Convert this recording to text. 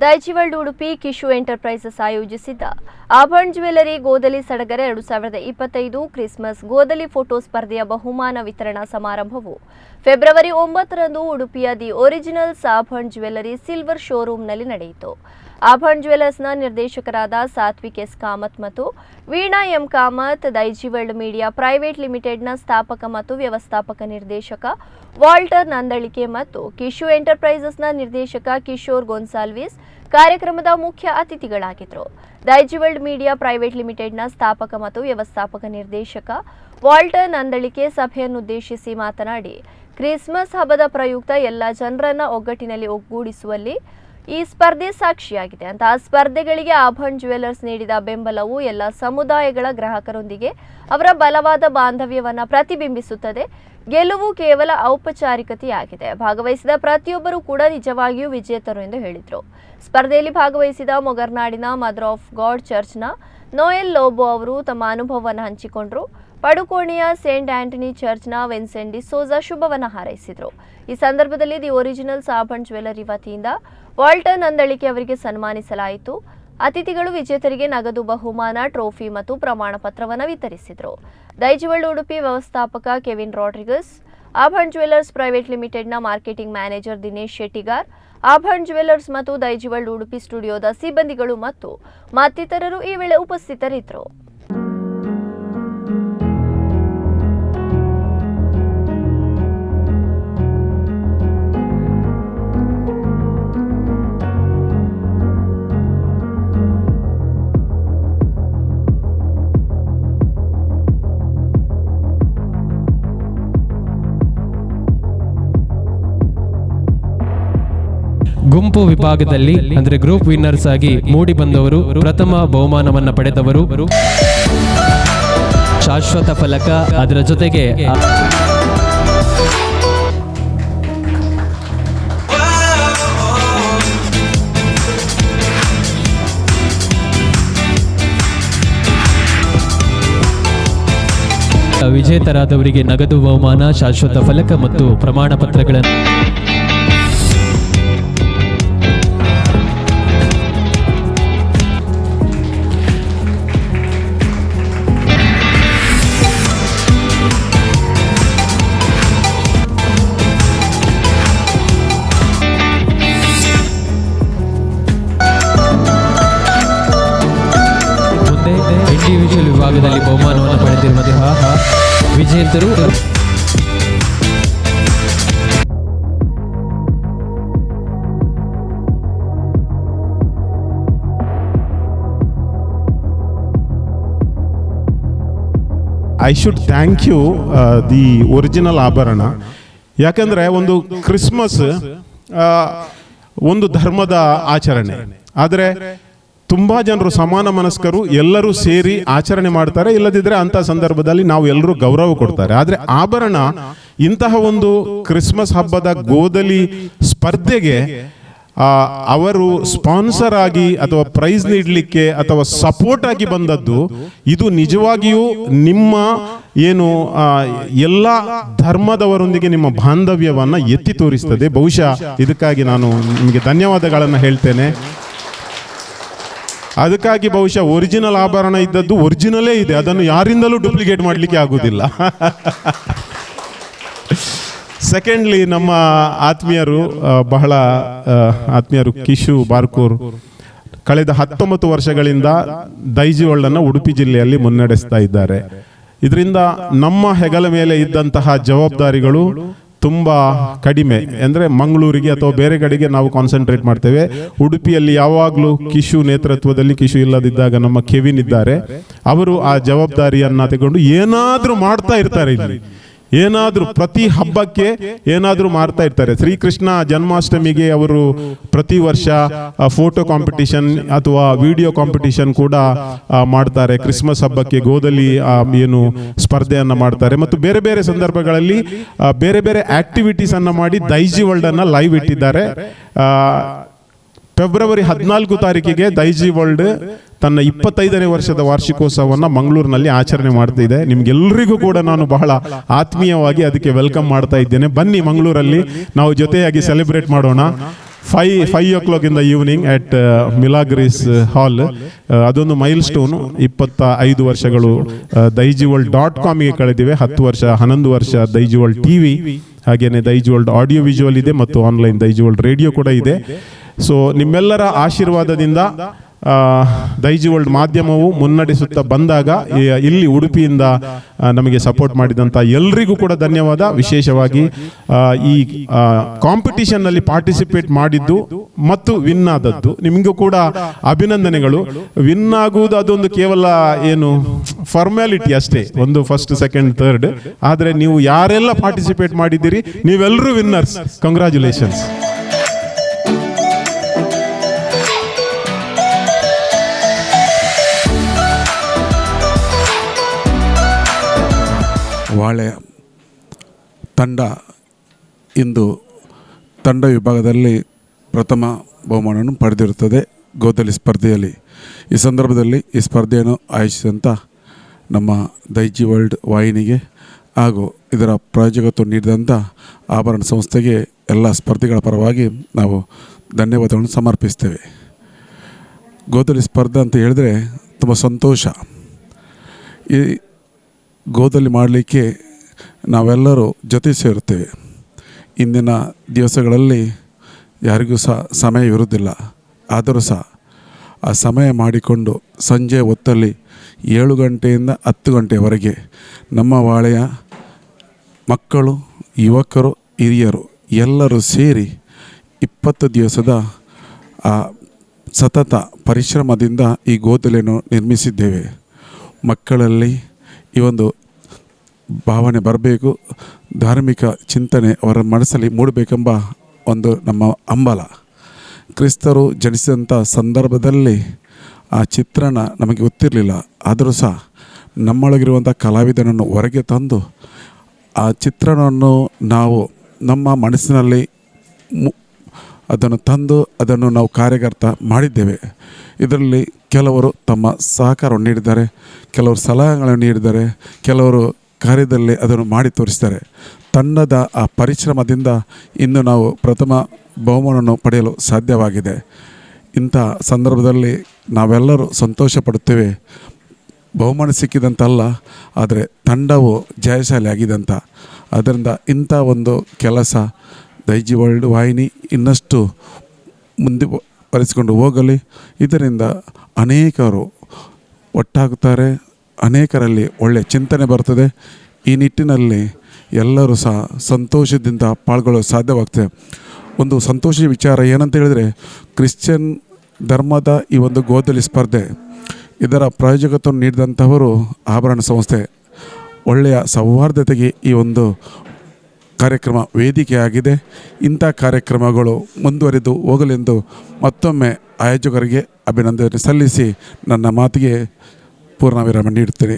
ದೈಜಿವಲ್ಡ್ Udupi Kishu enterprises ಆಯೋಜಿಸಿದ್ದ ಆಭರಣ jewellery ಗೋದಲಿ ಸಡಗರ 2025 ಕ್ರಿಸ್ಮಸ್ ಗೋದಲಿ ಫೋಟೋ ಸ್ಪರ್ಧೆಯ ಬಹುಮಾನ ವಿತರಣಾ ಸಮಾರಂಭವು ಫೆಬ್ರವರಿ 9ರಂದು ಉಡುಪಿಯ the originals Abharana jewellery silver ಶೋರೂಮ್ನಲ್ಲಿ ನಡೆಯಿತು. ಆಭರಣ ಜ್ಯುವೆಲರ್ಸ್ನ ನಿರ್ದೇಶಕರಾದ ಸಾತ್ವಿಕ್ ಎಸ್ ಕಾಮತ್ ಮತ್ತು Veena M Kamath, Daijiworld media private ಲಿಮಿಟೆಡ್ನ ಸ್ಥಾಪಕ ಮತ್ತು ವ್ಯವಸ್ಥಾಪಕ ನಿರ್ದೇಶಕ ವಾಲ್ಟರ್ ನಂದಳಿಕೆ ಮತ್ತು ಕಿಶು ಎಂಟರ್ಪ್ರೈಸಸ್ನ ನಿರ್ದೇಶಕ ಕಿಶೋರ್ ಗೋನ್ಸಾಲ್ವಿಸ್ ಕಾರ್ಯಕ್ರಮದ ಮುಖ್ಯ ಅತಿಥಿಗಳಾಗಿದ್ದರು. ದೈಜಿವಲ್ಡ್ ಮೀಡಿಯಾ ಪ್ರೈವೇಟ್ ಲಿಮಿಟೆಡ್ನ ಸ್ಥಾಪಕ ಮತ್ತು ವ್ಯವಸ್ಥಾಪಕ ನಿರ್ದೇಶಕ ವಾಲ್ಟರ್ ನಂದಳಿಕೆ ಸಭೆಯನ್ನುದ್ದೇಶಿಸಿ ಮಾತನಾಡಿ, ಕ್ರಿಸ್ಮಸ್ ಹಬ್ಬದ ಪ್ರಯುಕ್ತ ಎಲ್ಲ ಜನರನ್ನ ಒಗ್ಗಟ್ಟಿನಲ್ಲಿ ಒಗ್ಗೂಡಿಸುವಲ್ಲಿ ಈ ಸ್ಪರ್ಧೆ ಸಾಕ್ಷಿಯಾಗಿದೆ. ಅಂತಹ ಸ್ಪರ್ಧೆಗಳಿಗೆ ಆಭರಣ ಜ್ಯುವೆಲರ್ಸ್ ನೀಡಿದ ಬೆಂಬಲವು ಎಲ್ಲ ಸಮುದಾಯಗಳ ಗ್ರಾಹಕರೊಂದಿಗೆ ಅವರ ಬಲವಾದ ಬಾಂಧವ್ಯವನ್ನು ಪ್ರತಿಬಿಂಬಿಸುತ್ತದೆ. ಗೆಲುವು ಕೇವಲ ಔಪಚಾರಿಕತೆಯಾಗಿದೆ. ಭಾಗವಹಿಸಿದ ಪ್ರತಿಯೊಬ್ಬರೂ ಕೂಡ ನಿಜವಾಗಿಯೂ ವಿಜೇತರು ಎಂದು ಹೇಳಿದರು. ಸ್ಪರ್ಧೆಯಲ್ಲಿ ಭಾಗವಹಿಸಿದ ಮೊಗರ್ನಾಡಿನ ಮದರ್ ಆಫ್ ಗಾಡ್ ಚರ್ಚ್ನ ನೋಯೆಲ್ ಲೋಬೋ ಅವರು ತಮ್ಮ ಅನುಭವವನ್ನು ಹಂಚಿಕೊಂಡರು. ಪಡುಕೋಣೆಯ ಸೇಂಟ್ ಆಂಟನಿ ಚರ್ಚ್ನ ವಿನ್ಸೆಂಟ್ ಡಿಸೋಜಾ ಶುಭವನ್ನು ಹಾರೈಸಿದರು. ಈ ಸಂದರ್ಭದಲ್ಲಿ ದಿ ಒರಿಜಿನಲ್ಸ್ ಆಭರಣ ಜ್ಯುವೆಲರಿ ವತಿಯಿಂದ ವಾಲ್ಟರ್ ನಂದಳಿಕೆ ಅವರಿಗೆ ಸನ್ಮಾನಿಸಲಾಯಿತು. ಅತಿಥಿಗಳು ವಿಜೇತರಿಗೆ ನಗದು ಬಹುಮಾನ, ಟ್ರೋಫಿ ಮತ್ತು ಪ್ರಮಾಣ ಪತ್ರವನ್ನು ವಿತರಿಸಿದರು. ದೈಜಿವಲ್ಡ್ ಉಡುಪಿ ವ್ಯವಸ್ಥಾಪಕ ಕೆವಿನ್ ರಾಡ್ರಿಗಸ್, ಆಭರಣ ಜ್ಯುವೆಲರ್ಸ್ ಪ್ರೈವೇಟ್ ಲಿಮಿಟೆಡ್ನ ಮಾರ್ಕೆಟಿಂಗ್ ಮ್ಯಾನೇಜರ್ ದಿನೇಶ್ ಶೆಟ್ಟಿಗಾರ್, ಆಭರಣ ಜ್ಯುವೆಲರ್ಸ್ ಮತ್ತು ದೈಜಿವಲ್ಡ್ ಉಡುಪಿ ಸ್ಟುಡಿಯೋದ ಸಿಬ್ಬಂದಿಗಳು ಮತ್ತು ಮತ್ತಿತರರು ಈ ವೇಳೆ ಉಪಸ್ಥಿತರಿದ್ದರು. ಗುಂಪು ವಿಭಾಗದಲ್ಲಿ ಅಂದರೆ ಗ್ರೂಪ್ ವಿನ್ನರ್ಸ್ ಆಗಿ ಮೂಡಿ ಬಂದವರು, ಪ್ರಥಮ ಬಹುಮಾನವನ್ನು ಪಡೆದವರು ಶಾಶ್ವತ ಫಲಕ, ಅದರ ಜೊತೆಗೆ ವಿಜೇತರಾದವರಿಗೆ ನಗದು ಬಹುಮಾನ, ಶಾಶ್ವತ ಫಲಕ ಮತ್ತು ಪ್ರಮಾಣ ಪತ್ರಗಳನ್ನು ಇಂಡಿವಿಜುವಲ್ ವಿಭಾಗದಲ್ಲಿ ಬಹುಮಾನವನ್ನು ಪಡೆದಿರುವ ವಿಜೇತರು I should thank you the original Abharana. ಯಾಕಂದರೆ ಒಂದು ಕ್ರಿಸ್ಮಸ್ ಒಂದು ಧರ್ಮದ ಆಚರಣೆ, ಆದರೆ ತುಂಬ ಜನರು ಸಮಾನ ಮನಸ್ಕರು ಎಲ್ಲರೂ ಸೇರಿ ಆಚರಣೆ ಮಾಡ್ತಾರೆ. ಇಲ್ಲದಿದ್ದರೆ ಅಂಥ ಸಂದರ್ಭದಲ್ಲಿ ನಾವು ಎಲ್ಲರೂ ಗೌರವ ಕೊಡ್ತಾರೆ. ಆದರೆ ಆಭರಣ ಇಂತಹ ಒಂದು ಕ್ರಿಸ್ಮಸ್ ಹಬ್ಬದ ಗೋದಲಿ ಸ್ಪರ್ಧೆಗೆ ಅವರು ಸ್ಪಾನ್ಸರ್ ಆಗಿ ಅಥವಾ ಪ್ರೈಸ್ ನೀಡಲಿಕ್ಕೆ ಅಥವಾ ಸಪೋರ್ಟ್ ಆಗಿ ಬಂದದ್ದು, ಇದು ನಿಜವಾಗಿಯೂ ನಿಮ್ಮ ಏನು ಎಲ್ಲ ಧರ್ಮದವರೊಂದಿಗೆ ನಿಮ್ಮ ಬಾಂಧವ್ಯವನ್ನು ಎತ್ತಿ ತೋರಿಸ್ತದೆ. ಬಹುಶಃ ಇದಕ್ಕಾಗಿ ನಾನು ನಿಮಗೆ ಧನ್ಯವಾದಗಳನ್ನು ಹೇಳ್ತೇನೆ. ಅದಕ್ಕಾಗಿ ಬಹುಶಃ ಒರಿಜಿನಲ್ ಆಭರಣ ಇದ್ದದ್ದು ಒರಿಜಿನಲೇ ಇದೆ, ಅದನ್ನು ಯಾರಿಂದಲೂ ಡೂಪ್ಲಿಕೇಟ್ ಮಾಡಲಿಕ್ಕೆ ಆಗುವುದಿಲ್ಲ. ಸೆಕೆಂಡ್ಲಿ, ನಮ್ಮ ಆತ್ಮೀಯರು ಬಹಳ ಆತ್ಮೀಯರು ಕಿಶು ಬಾರ್ಕೂರ್ ಕಳೆದ 19 ವರ್ಷಗಳಿಂದ ದೈಜಿವಲ್ಡನ್ನು ಉಡುಪಿ ಜಿಲ್ಲೆಯಲ್ಲಿ ಮುನ್ನಡೆಸ್ತಾ ಇದ್ದಾರೆ. ಇದರಿಂದ ನಮ್ಮ ಹೆಗಲ ಮೇಲೆ ಇದ್ದಂತಹ ಜವಾಬ್ದಾರಿಗಳು ತುಂಬ ಕಡಿಮೆ. ಅಂದರೆ ಮಂಗಳೂರಿಗೆ ಅಥವಾ ಬೇರೆ ಕಡೆಗೆ ನಾವು ಕಾನ್ಸಂಟ್ರೇಟ್ ಮಾಡ್ತೇವೆ. ಉಡುಪಿಯಲ್ಲಿ ಯಾವಾಗಲೂ ಕಿಶು ನೇತೃತ್ವದಲ್ಲಿ, ಕಿಶು ಇಲ್ಲದಿದ್ದಾಗ ನಮ್ಮ ಕೆವಿನ್ ಇದ್ದಾರೆ, ಅವರು ಆ ಜವಾಬ್ದಾರಿಯನ್ನು ತಗೊಂಡು ಏನಾದರೂ ಮಾಡ್ತಾ ಇರ್ತಾರೆ. ಇಲ್ಲಿ ಏನಾದರೂ ಪ್ರತಿ ಹಬ್ಬಕ್ಕೆ ಏನಾದರೂ ಮಾಡ್ತಾ ಇರ್ತಾರೆ. ಶ್ರೀಕೃಷ್ಣ ಜನ್ಮಾಷ್ಟಮಿಗೆ ಅವರು ಪ್ರತಿ ವರ್ಷ ಫೋಟೋ ಕಾಂಪಿಟಿಷನ್ ಅಥವಾ ವಿಡಿಯೋ ಕಾಂಪಿಟಿಷನ್ ಕೂಡ ಮಾಡ್ತಾರೆ. ಕ್ರಿಸ್ಮಸ್ ಹಬ್ಬಕ್ಕೆ ಗೋದಲಿ ಏನು ಸ್ಪರ್ಧೆಯನ್ನು ಮಾಡ್ತಾರೆ. ಮತ್ತು ಬೇರೆ ಬೇರೆ ಸಂದರ್ಭಗಳಲ್ಲಿ ಬೇರೆ ಬೇರೆ ಆಕ್ಟಿವಿಟೀಸ್ ಅನ್ನು ಮಾಡಿ ದೈಜಿವಲ್ಡನ್ನು ಲೈವ್ ಇಟ್ಟಿದ್ದಾರೆ. ಫೆಬ್ರವರಿ 14 ತಾರೀಕಿಗೆ ದೈಜಿವಲ್ಡ್ ತನ್ನ 25ನೇ ವರ್ಷದ ವಾರ್ಷಿಕೋತ್ಸವವನ್ನು ಮಂಗಳೂರಿನಲ್ಲಿ ಆಚರಣೆ ಮಾಡ್ತಾ ಇದೆ. ನಿಮ್ಗೆಲ್ಲರಿಗೂ ಕೂಡ ನಾನು ಬಹಳ ಆತ್ಮೀಯವಾಗಿ ಅದಕ್ಕೆ ವೆಲ್ಕಮ್ ಮಾಡ್ತಾ ಇದ್ದೇನೆ. ಬನ್ನಿ, ಮಂಗಳೂರಲ್ಲಿ ನಾವು ಜೊತೆಯಾಗಿ ಸೆಲೆಬ್ರೇಟ್ ಮಾಡೋಣ. ಫೈವ್ ಓ ಕ್ಲಾಕಿಂದ ಈವ್ನಿಂಗ್ ಅಟ್ ಮಿಲಾಗ್ರಿಸ್ ಹಾಲ್. ಅದೊಂದು ಮೈಲ್ ಸ್ಟೋನು. 25 ವರ್ಷಗಳು daijiworld.com ಕಳೆದಿವೆ. 10 ವರ್ಷ 11 ವರ್ಷ ದೈಜಿವರ್ಲ್ಡ್ ಟಿವಿ, ಹಾಗೇನೆ ದೈಜಿವರ್ಲ್ಡ್ ಆಡಿಯೋ ವಿಜುವಲ್ ಇದೆ ಮತ್ತು ಆನ್ಲೈನ್ ದೈಜಿವರ್ಲ್ಡ್ ರೇಡಿಯೋ ಕೂಡ ಇದೆ. ಸೊ ನಿಮ್ಮೆಲ್ಲರ ಆಶೀರ್ವಾದದಿಂದ ದೈಜಿವರ್ಲ್ಡ್ ಮಾಧ್ಯಮವು ಮುನ್ನಡೆಸುತ್ತಾ ಬಂದಾಗ ಇಲ್ಲಿ ಉಡುಪಿಯಿಂದ ನಮಗೆ ಸಪೋರ್ಟ್ ಮಾಡಿದಂಥ ಎಲ್ರಿಗೂ ಕೂಡ ಧನ್ಯವಾದ. ವಿಶೇಷವಾಗಿ ಈ ಕಾಂಪಿಟಿಷನ್ನಲ್ಲಿ ಪಾರ್ಟಿಸಿಪೇಟ್ ಮಾಡಿದ್ದು ಮತ್ತು ವಿನ್ ಆದದ್ದು ನಿಮಗೂ ಕೂಡ ಅಭಿನಂದನೆಗಳು. ವಿನ್ ಆಗುವುದು ಅದೊಂದು ಕೇವಲ ಏನು ಫಾರ್ಮ್ಯಾಲಿಟಿ ಅಷ್ಟೇ, ಒಂದು ಫಸ್ಟ್ ಸೆಕೆಂಡ್ ಥರ್ಡ್. ಆದರೆ ನೀವು ಯಾರೆಲ್ಲ ಪಾರ್ಟಿಸಿಪೇಟ್ ಮಾಡಿದ್ದೀರಿ ನೀವೆಲ್ಲರೂ ವಿನ್ನರ್ಸ್. ಕಂಗ್ರ್ಯಾಚುಲೇಷನ್ಸ್. ವಾಳೆಯ ತಂಡ ಇಂದು ತಂಡ ವಿಭಾಗದಲ್ಲಿ ಪ್ರಥಮ ಬಹುಮಾನವನ್ನು ಪಡೆದಿರುತ್ತದೆ ಗೋದಲಿ ಸ್ಪರ್ಧೆಯಲ್ಲಿ. ಈ ಸಂದರ್ಭದಲ್ಲಿ ಈ ಸ್ಪರ್ಧೆಯನ್ನು ಆಯೋಜಿಸಿದಂಥ ನಮ್ಮ ದೈಜಿವರ್ಲ್ಡ್ ವಾಹಿನಿಗೆ ಹಾಗೂ ಇದರ ಪ್ರಾಯೋಜಕತ್ವ ನೀಡಿದಂಥ ಆಭರಣ ಸಂಸ್ಥೆಗೆ ಎಲ್ಲ ಸ್ಪರ್ಧಿಗಳ ಪರವಾಗಿ ನಾವು ಧನ್ಯವಾದಗಳನ್ನು ಸಮರ್ಪಿಸ್ತೇವೆ. ಗೋದಲಿ ಸ್ಪರ್ಧೆ ಅಂತ ಹೇಳಿದರೆ ತುಂಬ ಸಂತೋಷ. ಈ ಗೋದಲಿ ಮಾಡಲಿಕ್ಕೆ ನಾವೆಲ್ಲರೂ ಜೊತೆ ಸೇರುತ್ತೇವೆ. ಇಂದಿನ ದಿವಸಗಳಲ್ಲಿ ಯಾರಿಗೂ ಸಹ ಸಮಯವಿರುವುದಿಲ್ಲ. ಆದರೂ ಸಹ ಆ ಸಮಯ ಮಾಡಿಕೊಂಡು ಸಂಜೆ ಹೊತ್ತಲ್ಲಿ 7 ಗಂಟೆಯಿಂದ 10 ಗಂಟೆಯವರೆಗೆ ನಮ್ಮ ವಾಳೆಯ ಮಕ್ಕಳು, ಯುವಕರು, ಹಿರಿಯರು ಎಲ್ಲರೂ ಸೇರಿ 20 ದಿವಸದ ಆ ಸತತ ಪರಿಶ್ರಮದಿಂದ ಈ ಗೋದಲಿಯನ್ನು ನಿರ್ಮಿಸಿದ್ದೇವೆ. ಮಕ್ಕಳಲ್ಲಿ ಈ ಒಂದು ಭಾವನೆ ಬರಬೇಕು, ಧಾರ್ಮಿಕ ಚಿಂತನೆ ಅವರ ಮನಸ್ಸಲ್ಲಿ ಮೂಡಬೇಕೆಂಬ ಒಂದು ನಮ್ಮ ಹಂಬಲ. ಕ್ರಿಸ್ತರು ಜನಿಸಿದಂಥ ಸಂದರ್ಭದಲ್ಲಿ ಆ ಚಿತ್ರಣ ನಮಗೆ ಗೊತ್ತಿರಲಿಲ್ಲ. ಆದರೂ ಸಹ ನಮ್ಮೊಳಗಿರುವಂಥ ಕಲಾವಿದನನ್ನು ಹೊರಗೆ ತಂದು ಆ ಚಿತ್ರಣವನ್ನು ನಾವು ನಮ್ಮ ಮನಸ್ಸಿನಲ್ಲಿ ಅದನ್ನು ತಂದು ಅದನ್ನು ನಾವು ಕಾರ್ಯಗತ ಮಾಡಿದ್ದೇವೆ. ಇದರಲ್ಲಿ ಕೆಲವರು ತಮ್ಮ ಸಹಕಾರವನ್ನು ನೀಡಿದ್ದಾರೆ, ಕೆಲವರು ಸಲಹೆಗಳನ್ನು ನೀಡಿದ್ದಾರೆ, ಕೆಲವರು ಕಾರ್ಯದಲ್ಲಿ ಅದನ್ನು ಮಾಡಿ ತೋರಿಸಿದ್ದಾರೆ. ತಂಡದ ಆ ಪರಿಶ್ರಮದಿಂದ ಇಂದು ನಾವು ಪ್ರಥಮ ಬಹುಮಾನವನ್ನು ಪಡೆಯಲು ಸಾಧ್ಯವಾಗಿದೆ. ಇಂಥ ಸಂದರ್ಭದಲ್ಲಿ ನಾವೆಲ್ಲರೂ ಸಂತೋಷ ಪಡುತ್ತೇವೆ. ಬಹುಮಾನ ಸಿಕ್ಕಿದಂತಲ್ಲ, ಆದರೆ ತಂಡವು ಜಯಶಾಲಿ ಆಗಿದಂತ. ಅದರಿಂದ ಇಂಥ ಒಂದು ಕೆಲಸ ದೈಜಿವರ್ಲ್ಡ್ ವಾಹಿನಿ ಇನ್ನಷ್ಟು ಮುಂದುವರಿಸಿಕೊಂಡು ಹೋಗಲಿ. ಇದರಿಂದ ಅನೇಕರು ಒಟ್ಟಾಗುತ್ತಾರೆ, ಅನೇಕರಲ್ಲಿ ಒಳ್ಳೆಯ ಚಿಂತನೆ ಬರ್ತದೆ. ಈ ನಿಟ್ಟಿನಲ್ಲಿ ಎಲ್ಲರೂ ಸಹ ಸಂತೋಷದಿಂದ ಪಾಲ್ಗೊಳ್ಳಲು ಸಾಧ್ಯವಾಗ್ತದೆ. ಒಂದು ಸಂತೋಷ ವಿಚಾರ ಏನಂತ ಹೇಳಿದರೆ, ಕ್ರಿಶ್ಚಿಯನ್ ಧರ್ಮದ ಈ ಒಂದು ಗೋದಲಿ ಸ್ಪರ್ಧೆ ಇದರ ಪ್ರಾಯೋಜಕತ್ವವನ್ನು ನೀಡಿದಂಥವರು ಆಭರಣ ಸಂಸ್ಥೆ. ಒಳ್ಳೆಯ ಸೌಹಾರ್ದತೆಗೆ ಈ ಒಂದು ಕಾರ್ಯಕ್ರಮ ವೇದಿಕೆಯಾಗಿದೆ. ಇಂಥ ಕಾರ್ಯಕ್ರಮಗಳು ಮುಂದುವರಿದು ಹೋಗಲೆಂದು ಮತ್ತೊಮ್ಮೆ ಆಯೋಜಕರಿಗೆ ಅಭಿನಂದನೆ ಸಲ್ಲಿಸಿ ನನ್ನ ಮಾತಿಗೆ ಪೂರ್ಣ ವಿರಾಮ ನೀಡುತ್ತೇನೆ.